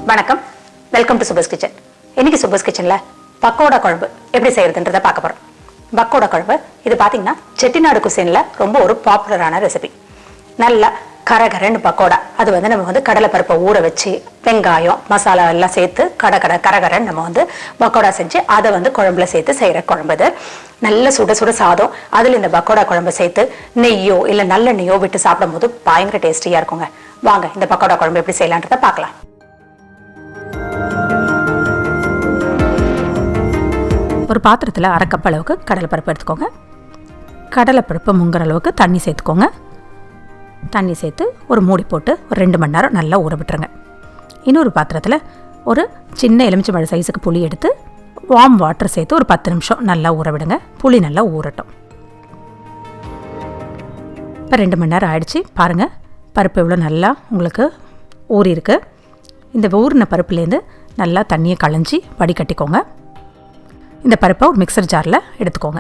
வணக்கம், welcome to சுபஸ் kitchen. இன்னைக்கு சுபஸ் கிச்சன்ல பக்கோடா குழம்பு எப்படி செய்யறதுன்றதை பார்க்க போறோம். பக்கோடா குழம்பு இது பாத்தீங்கன்னா செட்டிநாடு குசின்ல ரொம்ப ஒரு பாப்புலரான ரெசிபி. நல்லா கரகரன்னு பக்கோடா, அது நம்ம கடலைப்பருப்பை ஊற வச்சு வெங்காயம் மசாலா எல்லாம் சேர்த்து கரகரன்னு நம்ம பக்கோடா செஞ்சு அதை குழம்புல சேர்த்து செய்யற குழம்பு. இது நல்ல சுட சுட சாதம், அதுல இந்த பக்கோடா குழம்பு சேர்த்து நெய்யோ இல்ல நல்ல நெய்யோ விட்டு சாப்பிடும் போது பயங்கர டேஸ்டியா இருக்குங்க. வாங்க இந்த பக்கோடா குழம்பு எப்படி செய்யலான்றதை பார்க்கலாம். ஒரு பாத்திரத்தில் அரை கப் அளவுக்கு கடலைப்பருப்பு எடுத்துக்கோங்க. கடலைப்பருப்பு முங்குற அளவுக்கு தண்ணி சேர்த்துக்கோங்க. தண்ணி சேர்த்து ஒரு மூடி போட்டு ஒரு 2 மணி நேரம் நல்லா ஊற விட்டுருங்க. இன்னொரு பாத்திரத்தில் ஒரு சின்ன எலுமிச்சம்பழ சைஸுக்கு புளி எடுத்து வார்ம் வாட்டர் சேர்த்து ஒரு 10 நிமிஷம் நல்லா ஊற விடுங்க. புளி நல்லா ஊறட்டும். இப்போ 2 மணி நேரம் ஆயிடுச்சு. பாருங்கள், பருப்பு எவ்வளோ நல்லா உங்களுக்கு ஊறி இருக்கு. இந்த ஊறின பருப்புலேருந்து நல்லா தண்ணியை களைஞ்சி வடிகட்டிக்கோங்க. இந்த பருப்பை ஒரு மிக்சர் ஜாரில் எடுத்துக்கோங்க.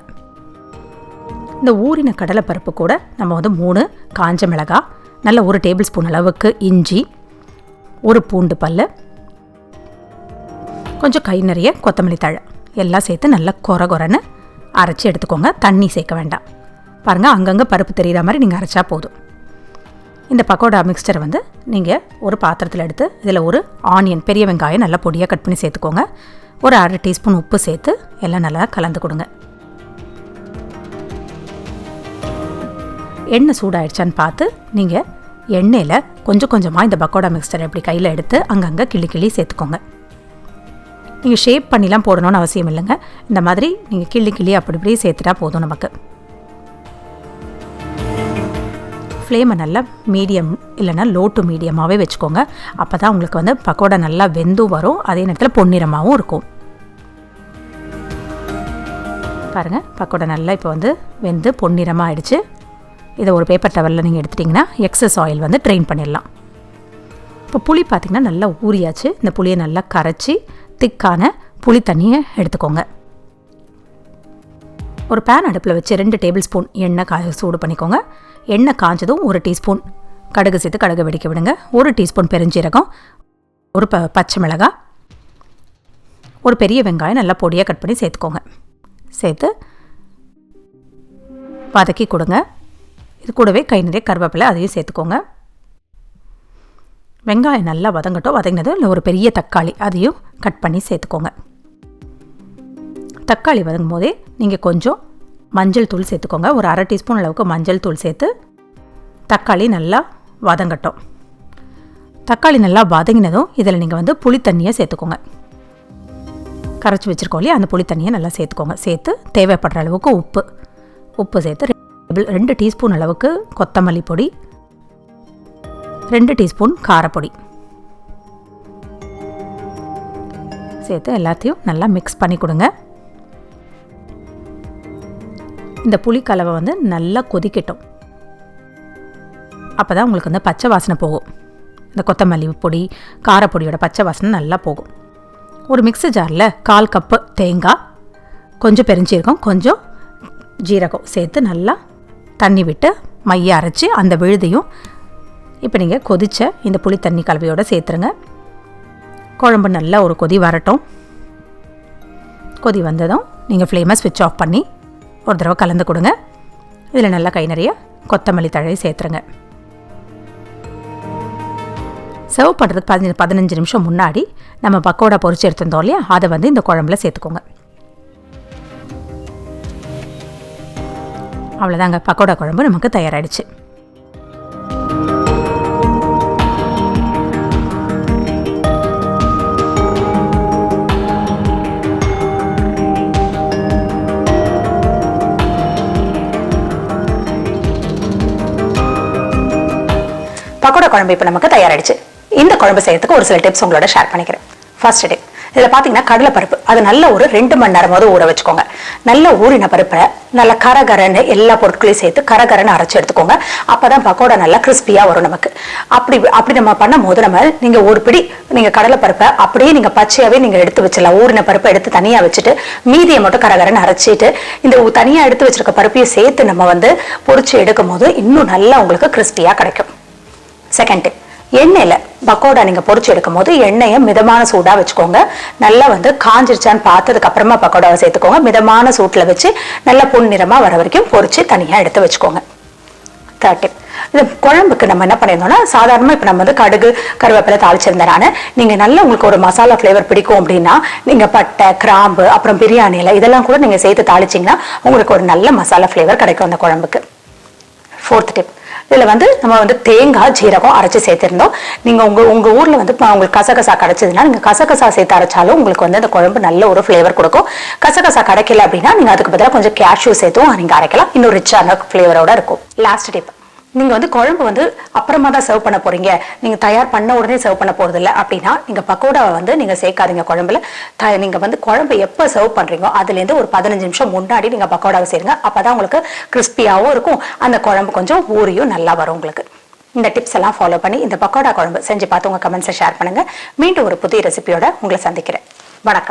இந்த ஊறின கடலை பருப்பு கூட நம்ம 3 காஞ்ச மிளகாய், நல்ல 1 டேபிள் ஸ்பூன் அளவுக்கு இஞ்சி, 1 பூண்டு பல், கொஞ்சம் கை நிறைய கொத்தமல்லி தழை எல்லாம் சேர்த்து நல்லா கொரன்னு அரைச்சி எடுத்துக்கோங்க. தண்ணி சேர்க்க வேண்டாம். பாருங்கள், அங்கங்கே பருப்பு தெரிகிற மாதிரி நீங்கள் அரைச்சா போதும். இந்த பக்கோடா மிக்சரை நீங்கள் ஒரு பாத்திரத்தில் எடுத்து இதில் ஒரு ஆனியன், பெரிய வெங்காயம் நல்லா பொடியாக கட் பண்ணி சேர்த்துக்கோங்க. ஒரு அரை டீஸ்பூன் உப்பு சேர்த்து எல்லாம் நல்லா கலந்து கொடுங்க. எண்ணெய் சூடாயிடுச்சான்னு பார்த்து நீங்கள் எண்ணெயில் கொஞ்சம் கொஞ்சமாக இந்த பக்கோடா மிக்சரை இப்படி கையில் எடுத்து அங்கங்கே கிள்ளி சேர்த்துக்கோங்க. நீங்கள் ஷேப் பண்ணிலாம் போடணும்னு அவசியம் இல்லைங்க. இந்த மாதிரி நீங்கள் கிள்ளி அப்படி சேர்த்துட்டா போதும். நமக்கு ஃப்ளேமை நல்லா மீடியம் இல்லைன்னா லோ டு மீடியமாகவே வச்சுக்கோங்க. அப்போ தான் உங்களுக்கு பக்கோடா நல்லா வெந்தும் வரும், அதே நேரத்தில் பொன்னிறமாகவும் இருக்கும். பாருங்கள், பக்கோடா நல்லா இப்போ வெந்து பொன்னிறமாக ஆயிடுச்சு. இதை ஒரு பேப்பர் டவலில் நீங்கள் எடுத்துட்டிங்கன்னா எக்ஸஸ் ஆயில் ட்ரெயின் பண்ணிடலாம். இப்போ புளி பார்த்திங்கன்னா நல்லா ஊறியாச்சு. இந்த புளியை நல்லா கரைச்சி திக்கான புளி தண்ணியை எடுத்துக்கோங்க. ஒரு பேன் அடுப்பில் வச்சு 2 டேபிள் ஸ்பூன் எண்ணெய் சூடு பண்ணிக்கோங்க. எண்ணெய் காஞ்சதும் 1 டீஸ்பூன் கடுகு சேர்த்து கடுகு வெடிக்க விடுங்க. 1 டீஸ்பூன் பெருஞ்சீரகம், ஒரு பச்சை மிளகாய், ஒரு பெரிய வெங்காயம் நல்லா பொடியாக கட் பண்ணி சேர்த்துக்கோங்க. சேர்த்து வதக்கி கொடுங்க. இது கூடவே கை நிறைய கருவேப்பிலை அதையும் சேர்த்துக்கோங்க. வெங்காயம் நல்லா வதங்கினது இல்லை ஒரு பெரிய தக்காளி அதையும் கட் பண்ணி சேர்த்துக்கோங்க. தக்காளி வதங்கும் போதே நீங்கள் கொஞ்சம் மஞ்சள் தூள் சேர்த்துக்கோங்க. ஒரு அரை டீஸ்பூன் அளவுக்கு மஞ்சள் தூள் சேர்த்து தக்காளி நல்லா வதங்கட்டும். தக்காளி நல்லா வதங்கினதும் இதில் நீங்கள் புளி தண்ணியை சேர்த்துக்கோங்க. கரைச்சி வச்சுருக்கோம் இல்லையா, அந்த புளி தண்ணியை நல்லா சேர்த்துக்கோங்க. சேர்த்து தேவைப்படுற அளவுக்கு உப்பு சேர்த்து 2 டீஸ்பூன் அளவுக்கு கொத்தமல்லி பொடி, 2 டீஸ்பூன் காரப்பொடி சேர்த்து எல்லாத்தையும் நல்லா மிக்ஸ் பண்ணி கொடுங்க. இந்த புளி கலவை நல்லா கொதிக்கட்டும். அப்போ தான் உங்களுக்கு பச்சை வாசனை போகும். இந்த கொத்தமல்லி பொடி காரப்பொடியோட பச்சை வாசனை நல்லா போகும். ஒரு மிக்ஸர் ஜாரில் 1/4 கப்பு தேங்காய், கொஞ்சம் பெருஞ்சீரகம், கொஞ்சம் ஜீரகம் சேர்த்து நல்லா தண்ணி விட்டு மைய அரைச்சி அந்த விழுதையும் இப்போ நீங்கள் கொதித்த இந்த புளி தண்ணி கலவையோடு சேர்த்துருங்க. குழம்பு நல்லா ஒரு கொதி வரட்டும். கொதி வந்ததும் நீங்கள் ஃப்ளேமை ஸ்விட்ச் ஆஃப் பண்ணி ஒரு தடவை கலந்து கொடுங்க. இதில் நல்லா கை நிறைய கொத்தமல்லி தழை சேர்த்துருங்க. சர்வ் பண்ணுறதுக்கு 15 நிமிஷம் முன்னாடி நம்ம பக்கோடா பொரிச்சு எடுத்துருந்தோம் இல்லையா, அதை இந்த குழம்புல சேர்த்துக்கோங்க. அவ்வளோதாங்க, பக்கோடா குழம்பு நமக்கு தயாராகிடுச்சு. பக்கோடா குழம்பு இப்போ நமக்கு தயாராகிடுச்சு. இந்த குழம்பு செய்யறதுக்கு ஒரு சில டிப்ஸ் உங்களோட ஷேர் பண்ணிக்கிறேன். ஃபர்ஸ்ட் டிப், இதில் பார்த்தீங்கன்னா கடலை பருப்பு அது நல்ல ஒரு 2 மணி நேரமாவது ஊற வச்சுக்கோங்க. நல்ல ஊறின பருப்பை நல்லா கரகரன்னு எல்லா பொருட்களையும் சேர்த்து கரகரன்னு அரைச்சி எடுத்துக்கோங்க. அப்போதான் பக்கோடா நல்லா கிறிஸ்பியாக வரும் நமக்கு. அப்படி நம்ம பண்ணும் போது நீங்கள் ஒரு பிடி நீங்கள் கடலை பருப்பை அப்படியே நீங்கள் பச்சையாகவே நீங்கள் எடுத்து வச்சிடலாம். ஊறின பருப்பை எடுத்து தனியாக வச்சுட்டு மீதியை மட்டும் கரகரன்னு அரைச்சிட்டு இந்த தனியாக எடுத்து வச்சிருக்க பருப்பையும் சேர்த்து நம்ம பொரிச்சு எடுக்கும் போது இன்னும் நல்லா உங்களுக்கு கிறிஸ்பியாக கிடைக்கும். செகண்ட் டிப், எண்ணெயில பக்கோடா நீங்க பொரிச்சு எடுக்கும் போது எண்ணெயை மிதமான சூடா வச்சுக்கோங்க. நல்லா வந்து காஞ்சிருச்சான்னு பார்த்ததுக்கு அப்புறமா பக்கோடாவை சேர்த்துக்கோங்க. மிதமான சூட்டுல வச்சு நல்லா பொன்னிறமா வர வரைக்கும் பொரிச்சு தனியா எடுத்து வச்சுக்கோங்க. தேர்ட் டிப், இது குழம்புக்கு நம்ம என்ன பண்ணியிருந்தோம்னா, சாதாரணமாக இப்போ நம்ம வந்து கடுகு கருவேப்பிலை தாளிச்சிருந்தேன். நீங்கள் நல்ல உங்களுக்கு ஒரு மசாலா ஃப்ளேவர் பிடிக்கும் அப்படின்னா நீங்கள் பட்டை கிராம்பு அப்புறம் பிரியாணியில் இதெல்லாம் கூட நீங்கள் சேர்த்து தாளிச்சிங்கன்னா உங்களுக்கு ஒரு நல்ல மசாலா ஃப்ளேவர் கிடைக்கும் அந்த குழம்புக்கு. ஃபோர்த் டிப், இதில் வந்து நம்ம வந்து தேங்காய் ஜீரகம் அரைச்சி சேர்த்துருந்தோம். நீங்கள் உங்கள் ஊரில் வந்து உங்களுக்கு கசகசா கிடைச்சதுன்னா நீங்கள் கசகசா சேர்த்து அரைச்சாலும் உங்களுக்கு வந்து அந்த குழம்பு நல்ல ஒரு ஃப்ளேவர் கொடுக்கும். கசகசா கிடைக்கல அப்படின்னா நீங்கள் அதுக்கு பதிலாக கொஞ்சம் கேஷ்யூ சேர்த்தும் நீங்கள் அரைக்கலாம். இன்னும் ரிச்சான ஃப்ளேவரோட இருக்கும். லாஸ்ட் டிப், நீங்க வந்து குழம்பு வந்து அப்புறமா தான் சர்வ் பண்ண போறீங்க, நீங்க தயார் பண்ண உடனே சர்வ் பண்ண போறது இல்லை அப்படின்னா நீங்க பக்கோடாவை வந்து நீங்க சேர்க்காதீங்க குழம்புல. நீங்க வந்து குழம்பு எப்ப சர்வ் பண்றீங்களோ அதுல இருந்து ஒரு 15 நிமிஷம் முன்னாடி நீங்க பக்கோடாவை சேருங்க. அப்பதான் உங்களுக்கு கிறிஸ்பியாவும் இருக்கும், அந்த குழம்பு கொஞ்சம் ஊறியும் நல்லா வரும் உங்களுக்கு. இந்த டிப்ஸ் எல்லாம் ஃபாலோ பண்ணி இந்த பக்கோடா குழம்பு செஞ்சு பார்த்து உங்க கமெண்ட்ஸை ஷேர் பண்ணுங்க. மீண்டும் ஒரு புதிய ரெசிபியோட உங்களை சந்திக்கிறேன். வணக்கம்.